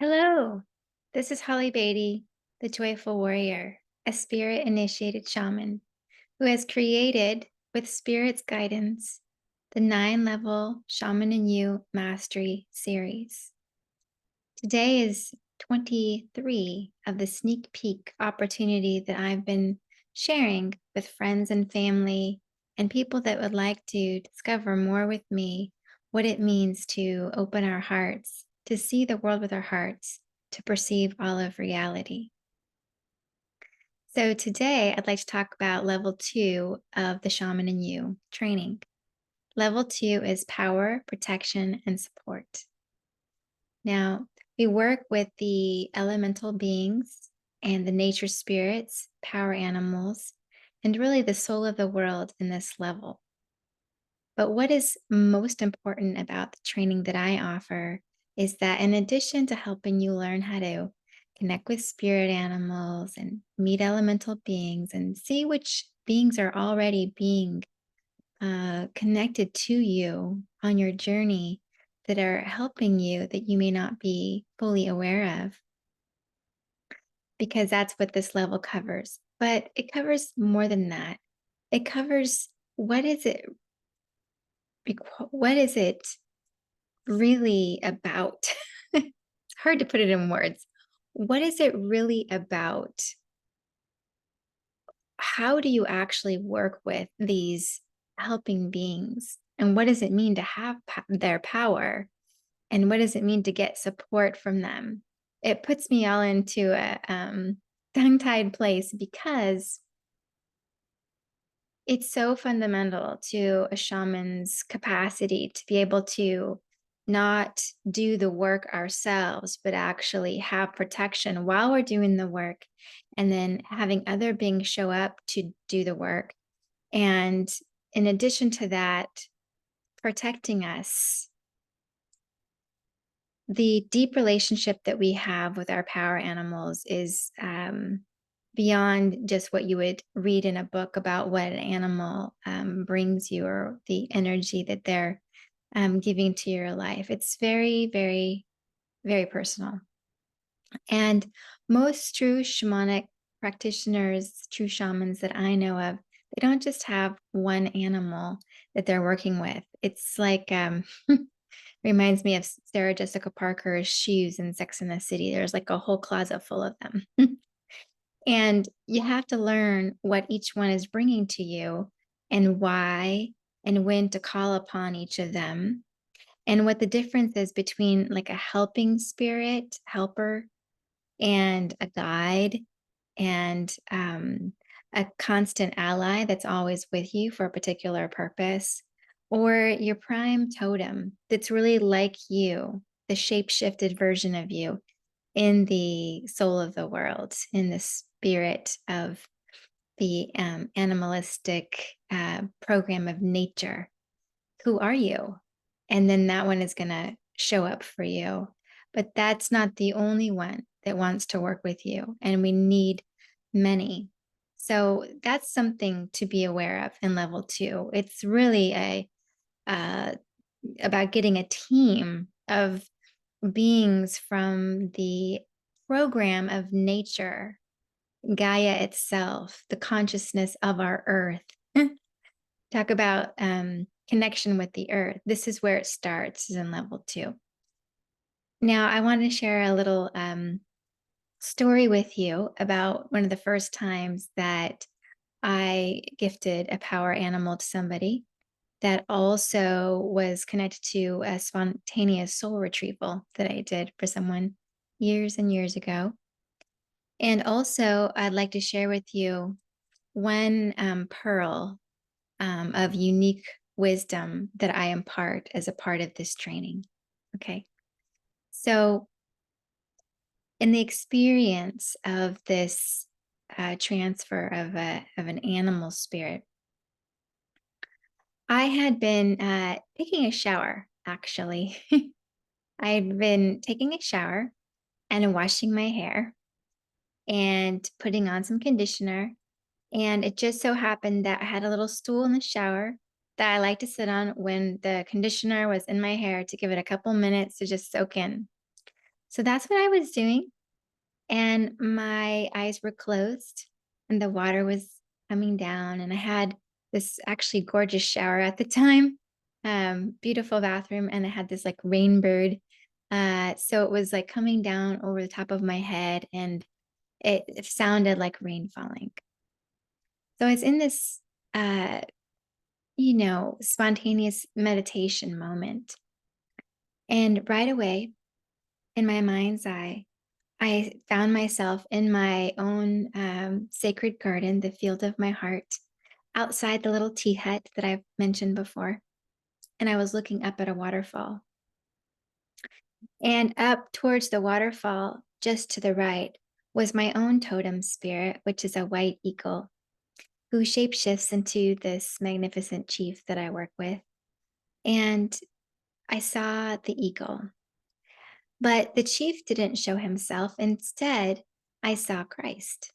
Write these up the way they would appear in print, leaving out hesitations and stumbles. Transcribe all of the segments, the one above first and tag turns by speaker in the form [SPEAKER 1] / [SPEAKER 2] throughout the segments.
[SPEAKER 1] Hello, this is Holly Beatty, the Joyful Warrior, a spirit initiated shaman who has created, with spirit's guidance, the 9 level Shaman and You Mastery series. Today is 23 of the sneak peek opportunity that I've been sharing with friends and family and people that would like to discover more with me what it means to open our hearts, to see the world with our hearts, to perceive all of reality. So today I'd like to talk about level 2 of the Shaman and You training. Level 2 is power, protection, and support. Now, we work with the elemental beings and the nature spirits, power animals, and really the soul of the world in this level. But what is most important about the training that I offer is that in addition to helping you learn how to connect with spirit animals and meet elemental beings and see which beings are already being connected to you on your journey that are helping you that you may not be fully aware of, because that's what this level covers. But it covers more than that. It covers what is it really about? It's hard to put it in words. What is it really about? How do you actually work with these helping beings? And what does it mean to have their power? And what does it mean to get support from them? It puts me all into a tongue-tied place because it's so fundamental to a shaman's capacity to be able to not do the work ourselves, but actually have protection while we're doing the work, and then having other beings show up to do the work. And in addition to that, protecting us. The deep relationship that we have with our power animals is beyond just what you would read in a book about what an animal brings you or the energy that they're giving to your life. It's very, very, very personal. And most true shamanic practitioners, true shamans that I know of, they don't just have one animal that they're working with. It's like, reminds me of Sarah Jessica Parker's shoes in Sex and the City. There's like a whole closet full of them. And you have to learn what each one is bringing to you and why and when to call upon each of them and what the difference is between like a helping spirit, helper, and a guide and a constant ally that's always with you for a particular purpose, or your prime totem that's really like you, the shape-shifted version of you in the soul of the world, in the spirit of the animalistic program of nature. Who are you? And then that one is going to show up for you. But that's not the only one that wants to work with you. And we need many. So that's something to be aware of in level 2. It's really uh, about getting a team of beings from the program of nature, Gaia itself, the consciousness of our earth. Talk about connection with the earth. This is where it starts, is in level 2. Now, I want to share a little story with you about one of the first times that I gifted a power animal to somebody that also was connected to a spontaneous soul retrieval that I did for someone years and years ago. And also, I'd like to share with you one pearl of unique wisdom that I impart as a part of this training. Okay. So, in the experience of this transfer of an animal spirit, I had been taking a shower, actually. I had been taking a shower and washing my hair and putting on some conditioner. And it just so happened that I had a little stool in the shower that I like to sit on when the conditioner was in my hair to give it a couple minutes to just soak in. So that's what I was doing, and my eyes were closed, and the water was coming down, and I had this actually gorgeous shower at the time, beautiful bathroom, and I had this, like, rain bird, so it was, like, coming down over the top of my head, and it sounded like rain falling. So it's in this, uh, spontaneous meditation moment, and right away, in my mind's eye, I found myself in my own sacred garden, the field of my heart, outside the little tea hut that I've mentioned before. And I was looking up at a waterfall. And up towards the waterfall, just to the right, was my own totem spirit, which is a white eagle who shapeshifts into this magnificent chief that I work with. And I saw the eagle, but the chief didn't show himself. Instead, I saw Christ.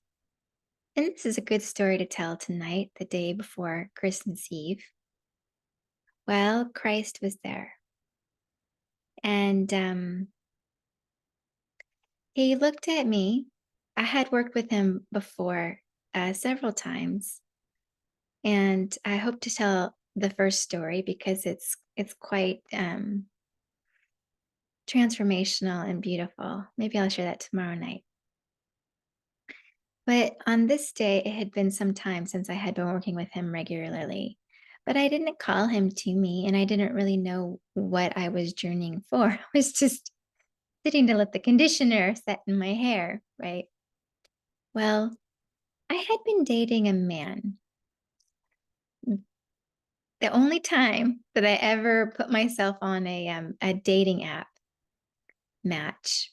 [SPEAKER 1] And this is a good story to tell tonight, the day before Christmas Eve. Well, Christ was there. And he looked at me. I had worked with him before several times. And I hope to tell the first story because it's quite transformational and beautiful. Maybe I'll share that tomorrow night. But on this day, it had been some time since I had been working with him regularly. But I didn't call him to me, and I didn't really know what I was journeying for. I was just sitting to let the conditioner set in my hair, right? Well, I had been dating a man. The only time that I ever put myself on a dating app match.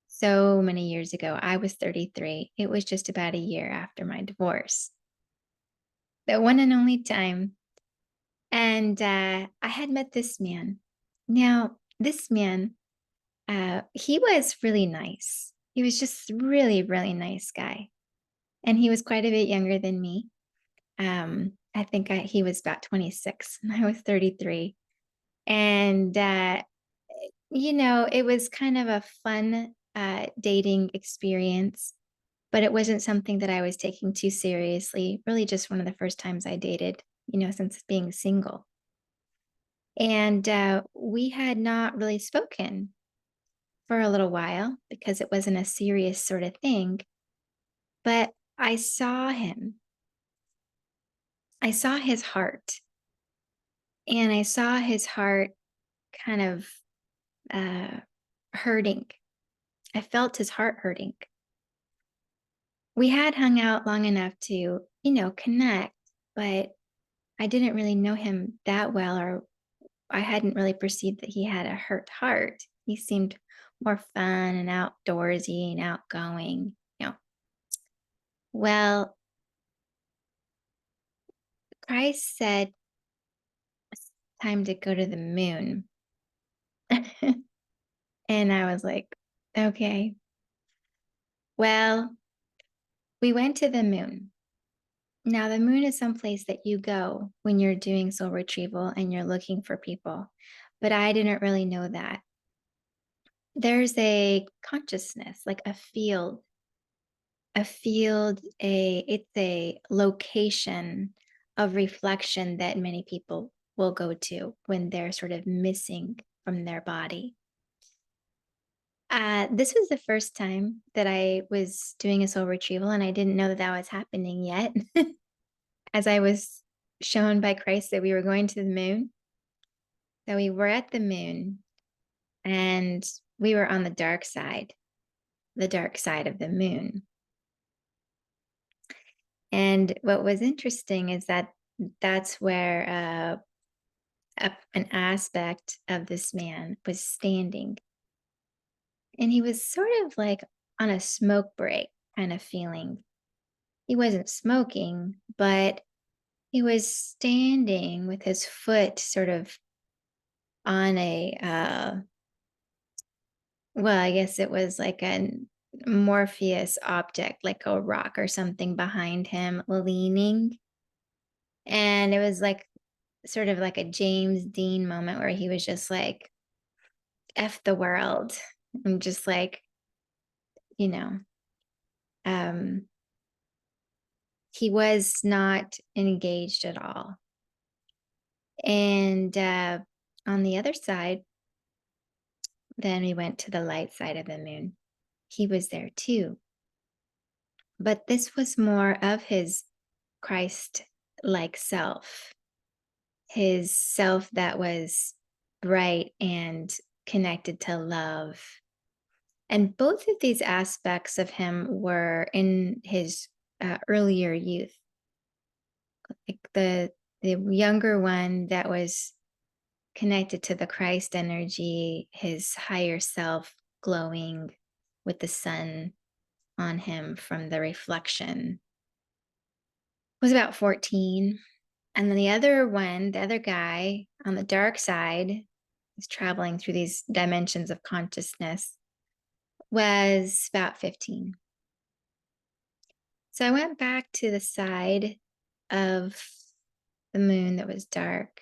[SPEAKER 1] So many years ago, I was 33. It was just about a year after my divorce. The one and only time. And I had met this man. Now, this man, he was really nice. He was just really, really nice guy. And he was quite a bit younger than me. I think he was about 26 and I was 33. And, it was kind of a fun dating experience, but it wasn't something that I was taking too seriously. Really, just one of the first times I dated, since being single. And we had not really spoken for a little while because it wasn't a serious sort of thing. But I saw him. I saw his heart. And I saw his heart kind of uh, hurting. I felt his heart hurting. We had hung out long enough to, connect, but I didn't really know him that well, or I hadn't really perceived that he had a hurt heart. He seemed more fun and outdoorsy and outgoing. Well, Christ said, it's time to go to the moon. And I was like, okay. Well, we went to the moon. Now, the moon is someplace that you go when you're doing soul retrieval and you're looking for people. But I didn't really know that. There's a consciousness, like it's a location of reflection that many people will go to when they're sort of missing from their body. This was the first time that I was doing a soul retrieval, and I didn't know that that was happening yet. As I was shown by Christ that we were going to the moon. So we were at the moon, and we were on the dark side of the moon. And what was interesting is that that's where an aspect of this man was standing. And he was sort of like on a smoke break kind of feeling. He wasn't smoking, but he was standing with his foot sort of on well, I guess it was like a Morpheus object, like a rock or something behind him leaning. And it was like sort of like a James Dean moment where he was just like, F the world. I'm just like, you know, um, he was not engaged at all. And on the other side, then we went to the light side of the moon. He was there too. But this was more of his Christ like self, his self that was bright and connected to love. And both of these aspects of him were in his earlier youth. Like the younger one that was connected to the Christ energy, his higher self glowing with the sun on him from the reflection, was about 14. And then the other one, the other guy on the dark side, is traveling through these dimensions of consciousness, was about 15. So I went back to the side of the moon that was dark.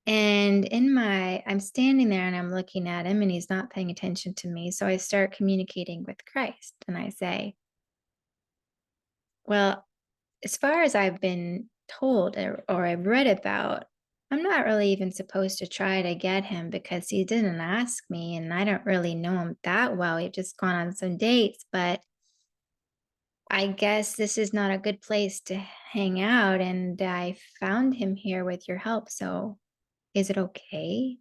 [SPEAKER 1] And I'm standing there and I'm looking at him and he's not paying attention to me. So I start communicating with Christ and I say, well, as far as I've been told or I've read about, I'm not really even supposed to try to get him because he didn't ask me and I don't really know him that well. We've just gone on some dates, but I guess this is not a good place to hang out. And I found him here with your help. So is it okay?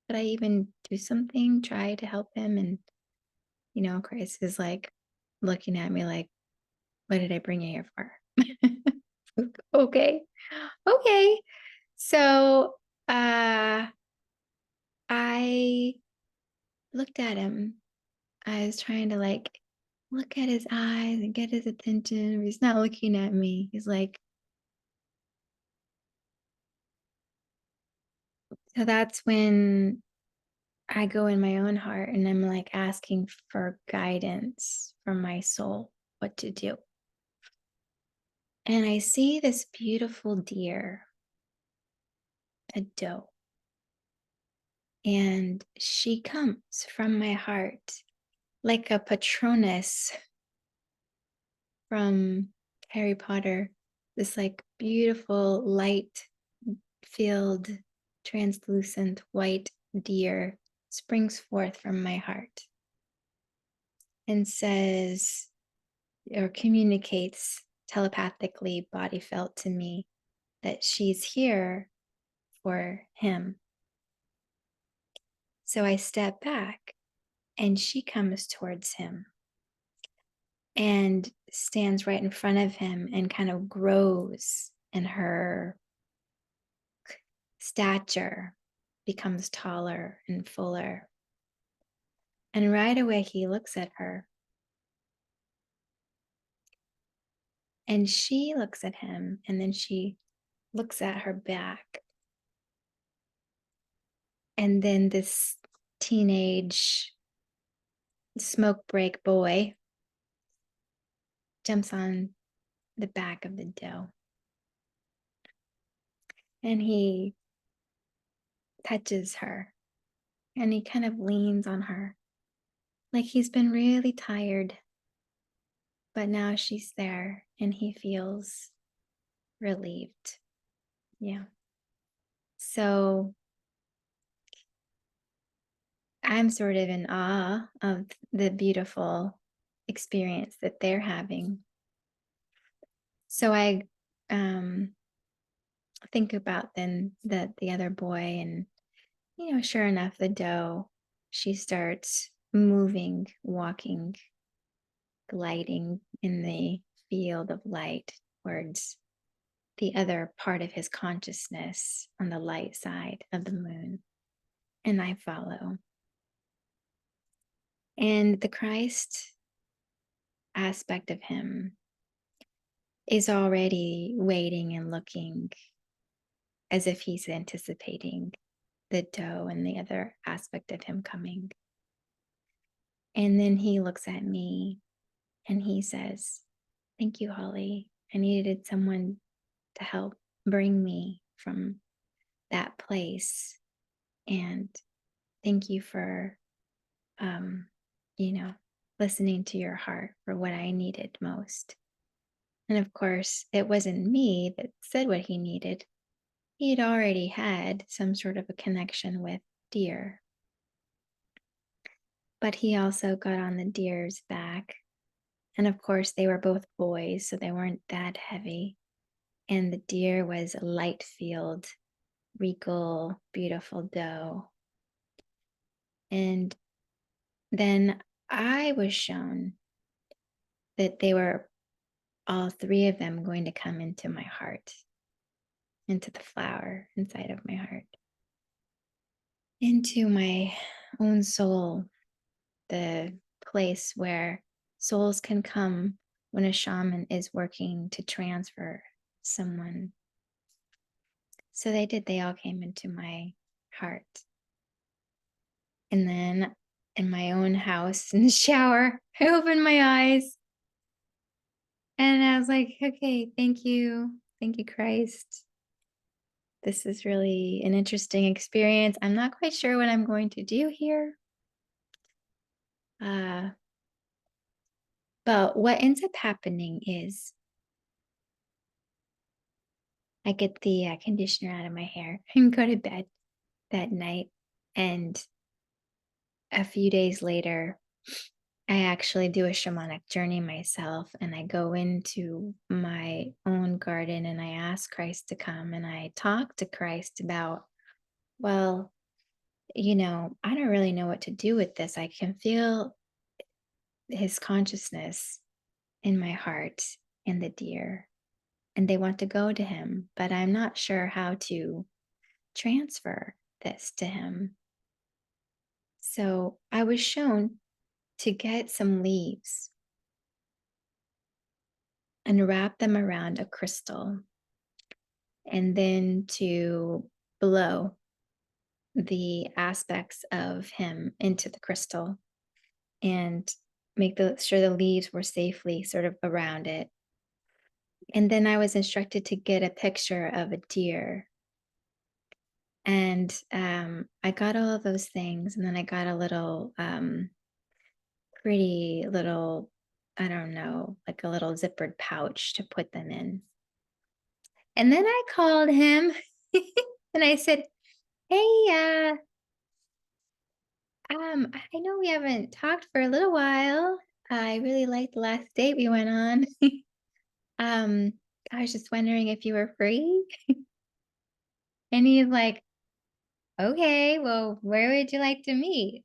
[SPEAKER 1] Could I even do something, try to help him? And, Chris is like looking at me like, what did I bring you here for? Okay. Okay. So I looked at him. I was trying to like look at his eyes and get his attention. He's not looking at me. He's like, so that's when I go in my own heart and I'm like asking for guidance from my soul, what to do. And I see this beautiful deer, a doe, and she comes from my heart like a Patronus from Harry Potter, this like beautiful light filled translucent white deer springs forth from my heart and says or communicates telepathically, body felt to me that she's here for him. So I step back and she comes towards him and stands right in front of him and kind of grows, and her stature becomes taller and fuller. And right away he looks at her and she looks at him, and then she looks at her back. And then this teenage smoke break boy jumps on the back of the doe and he touches her and he kind of leans on her like he's been really tired, but now she's there and he feels relieved. Yeah. So I'm sort of in awe of the beautiful experience that they're having. So I think about then the other boy, and sure enough, the doe, she starts moving, walking, gliding in the field of light towards the other part of his consciousness on the light side of the moon. And I follow. And the Christ aspect of him is already waiting and looking as if he's anticipating the doe and the other aspect of him coming. And then he looks at me and he says, "Thank you, Holly. I needed someone to help bring me from that place. And thank you for um, you know, listening to your heart for what I needed most. And of course, it wasn't me that said what he needed. He'd already had some sort of a connection with deer, but he also got on the deer's back. And of course, they were both boys, so they weren't that heavy. And the deer was a light field, regal, beautiful doe. And then I was shown that they were all three of them going to come into my heart, into the flower inside of my heart, into my own soul, the place where souls can come when a shaman is working to transfer someone. So they did, they all came into my heart. And then in my own house in the shower, I opened my eyes and I was like, okay, thank you. Thank you, Christ. This is really an interesting experience. I'm not quite sure what I'm going to do here. Uh, but what ends up happening is I get the conditioner out of my hair and go to bed that night. And a few days later, I actually do a shamanic journey myself, and I go into my own garden and I ask Christ to come and I talk to Christ about, well, I don't really know what to do with this. I can feel his consciousness in my heart and the deer, and they want to go to him, but I'm not sure how to transfer this to him. So I was shown to get some leaves and wrap them around a crystal, and then to blow the aspects of him into the crystal and make sure the leaves were safely sort of around it. And then I was instructed to get a picture of a deer. And I got all of those things. And then I got a little pretty little, I don't know, like a little zippered pouch to put them in. And then I called him and I said, hey, I know we haven't talked for a little while. I really liked the last date we went on. um, I was just wondering if you were free. And he's like, okay, well, where would you like to meet?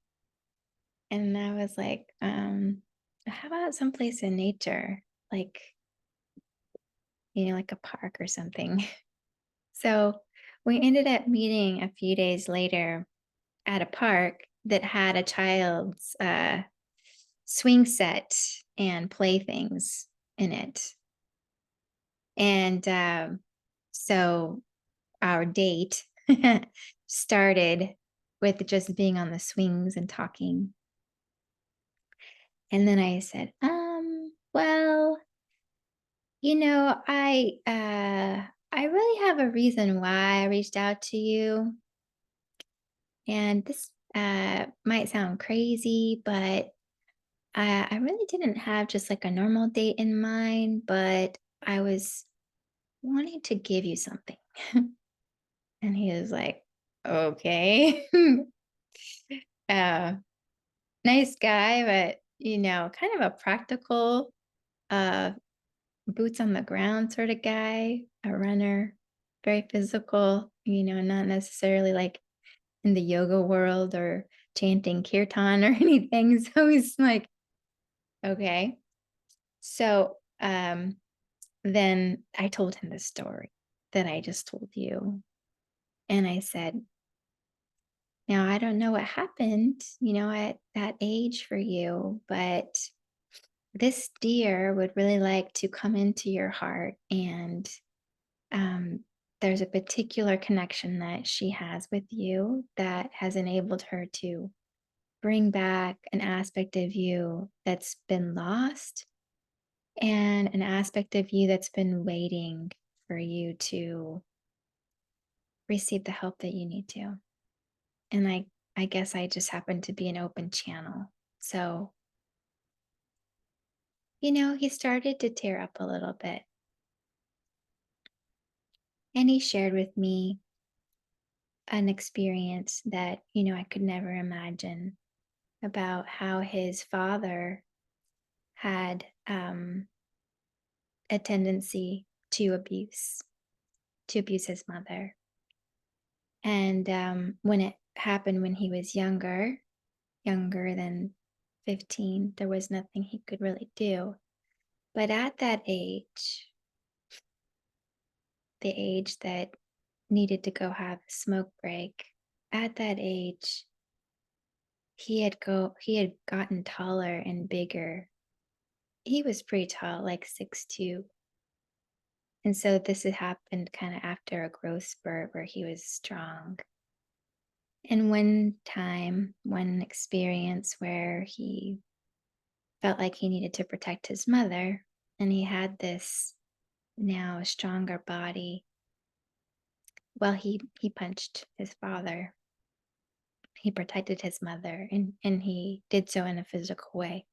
[SPEAKER 1] And I was like, how about someplace in nature? Like, like a park or something. So we ended up meeting a few days later at a park that had a child's swing set and playthings in it. And so our date started with just being on the swings and talking. And then I said, well, I really have a reason why I reached out to you. And this might sound crazy, but I really didn't have just like a normal date in mind, but I was wanting to give you something. And he was like, okay. uh, nice guy, but kind of a practical, uh, boots on the ground sort of guy, a runner, very physical, not necessarily like in the yoga world or chanting kirtan or anything. So he's like, okay. So then I told him the story that I just told you. And I said, now I don't know what happened, at that age for you, but this deer would really like to come into your heart. And um, there's a particular connection that she has with you that has enabled her to bring back an aspect of you that's been lost and an aspect of you that's been waiting for you to receive the help that you need to. And I guess I just happened to be an open channel. So, he started to tear up a little bit. And he shared with me an experience that, I could never imagine about how his father had a tendency to abuse his mother. And when it happened when he was younger than 15, there was nothing he could really do. But at that age, the age that needed to go have a smoke break, at that age, he had gotten taller and bigger. He was pretty tall, like 6'2". And so this had happened kind of after a growth spurt where he was strong. And one experience where he felt like he needed to protect his mother, and he had this now stronger body. Well, he punched his father. He protected his mother, and he did so in a physical way.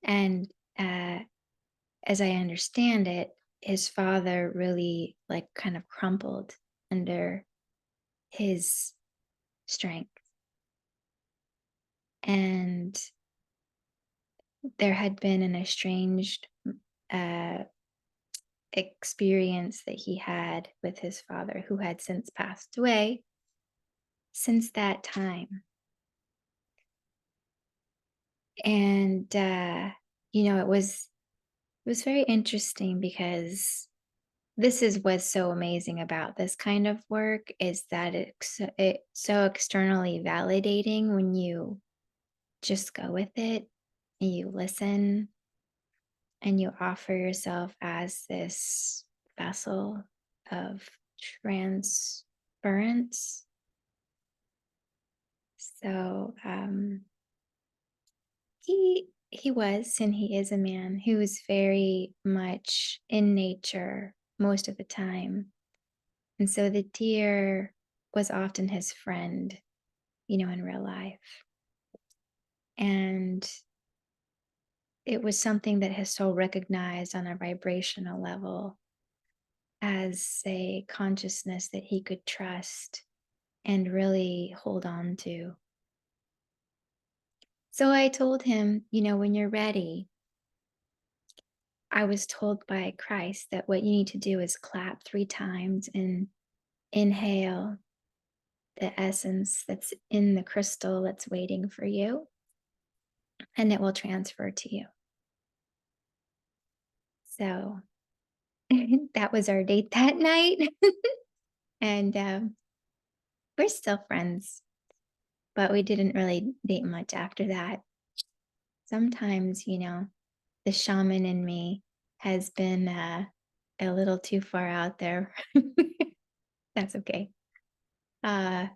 [SPEAKER 1] And as I understand it, his father really like kind of crumpled under his strength. And there had been an estranged uh, experience that he had with his father, who had since passed away since that time. And it was very interesting because this is what's so amazing about this kind of work is that it's so externally validating when you just go with it and you listen and you offer yourself as this vessel of transference. So he was and he is a man who is very much in nature most of the time. And so the deer was often his friend, in real life. And it was something that his soul recognized on a vibrational level as a consciousness that he could trust and really hold on to. So I told him, when you're ready, I was told by Christ that what you need to do is clap 3 times and inhale the essence that's in the crystal that's waiting for you, and it will transfer to you. So that was our date that night. And we're still friends, but we didn't really date much after that. Sometimes, the shaman in me has been a little too far out there. That's okay. Uh,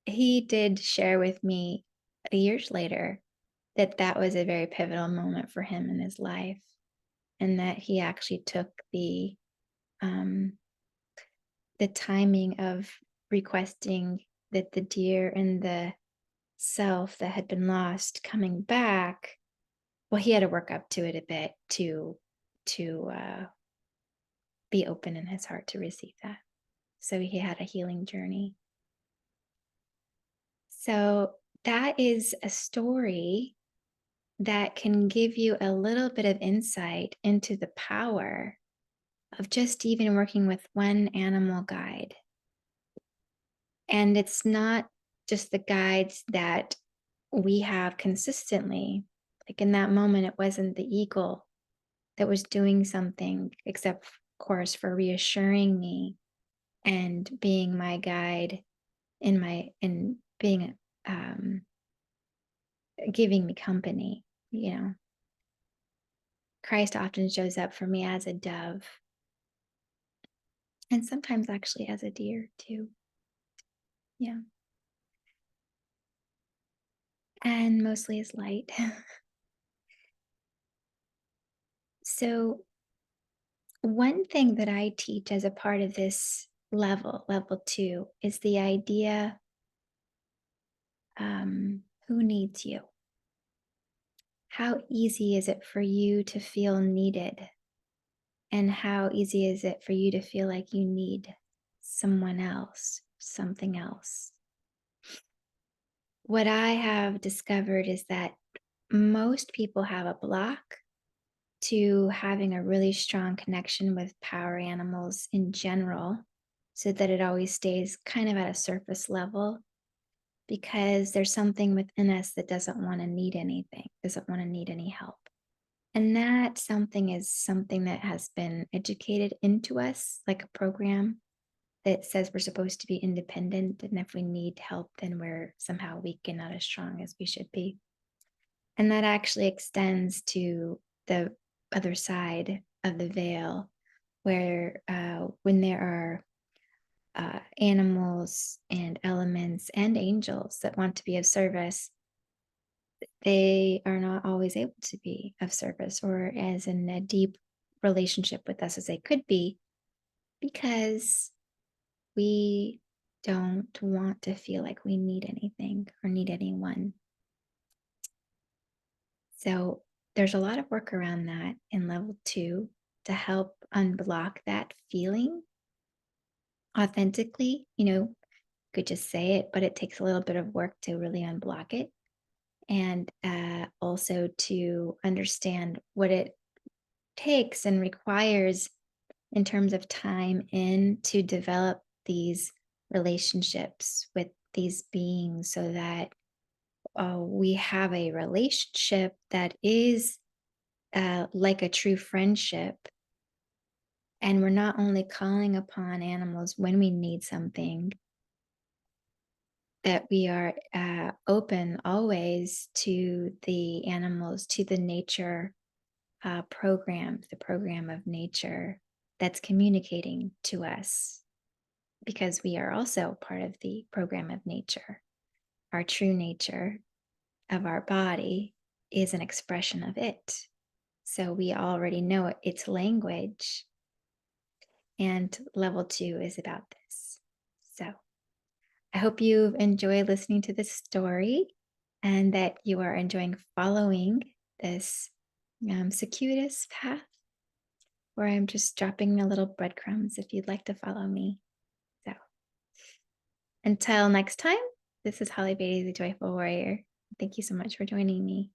[SPEAKER 1] he did share with me years later that that was a very pivotal moment for him in his life, and that he actually took the timing of requesting that the deer and the self that had been lost coming back. Well, he had to work up to it a bit to be open in his heart to receive that. So he had a healing journey. So that is a story that can give you a little bit of insight into the power of just even working with one animal guide. And it's not just the guides that we have consistently. Like in that moment, it wasn't the eagle that was doing something, except, of course, for reassuring me and being my guide in being giving me company. Christ often shows up for me as a dove, and sometimes actually as a deer too. Yeah. And mostly as light. So one thing that I teach as a part of this level 2, is the idea Who needs you? How easy is it for you to feel needed? And how easy is it for you to feel like you need someone else, something else? What I have discovered is that most people have a block to having a really strong connection with power animals in general, so that it always stays kind of at a surface level, because there's something within us that doesn't want to need anything, doesn't want to need any help. And that something is something that has been educated into us, like a program that says we're supposed to be independent. And if we need help, then we're somehow weak and not as strong as we should be. And that actually extends to the other side of the veil, where when there are animals and elements and angels that want to be of service, they are not always able to be of service or as in a deep relationship with us as they could be, because we don't want to feel like we need anything or need anyone. So there's a lot of work around that in level 2 to help unblock that feeling authentically. You could just say it, but it takes a little bit of work to really unblock it. And also to understand what it takes and requires in terms of time in to develop these relationships with these beings, so that we have a relationship that is like a true friendship. And we're not only calling upon animals when we need something, that we are open always to the animals, to the nature program, the program of nature that's communicating to us, because we are also part of the program of nature. Our true nature of our body is an expression of it. So we already know its language. And level 2 is about this. So I hope you've enjoyed listening to this story, and that you are enjoying following this circuitous path, where I'm just dropping a little breadcrumbs if you'd like to follow me. So until next time, this is Holly Beatty, the Joyful Warrior. Thank you so much for joining me.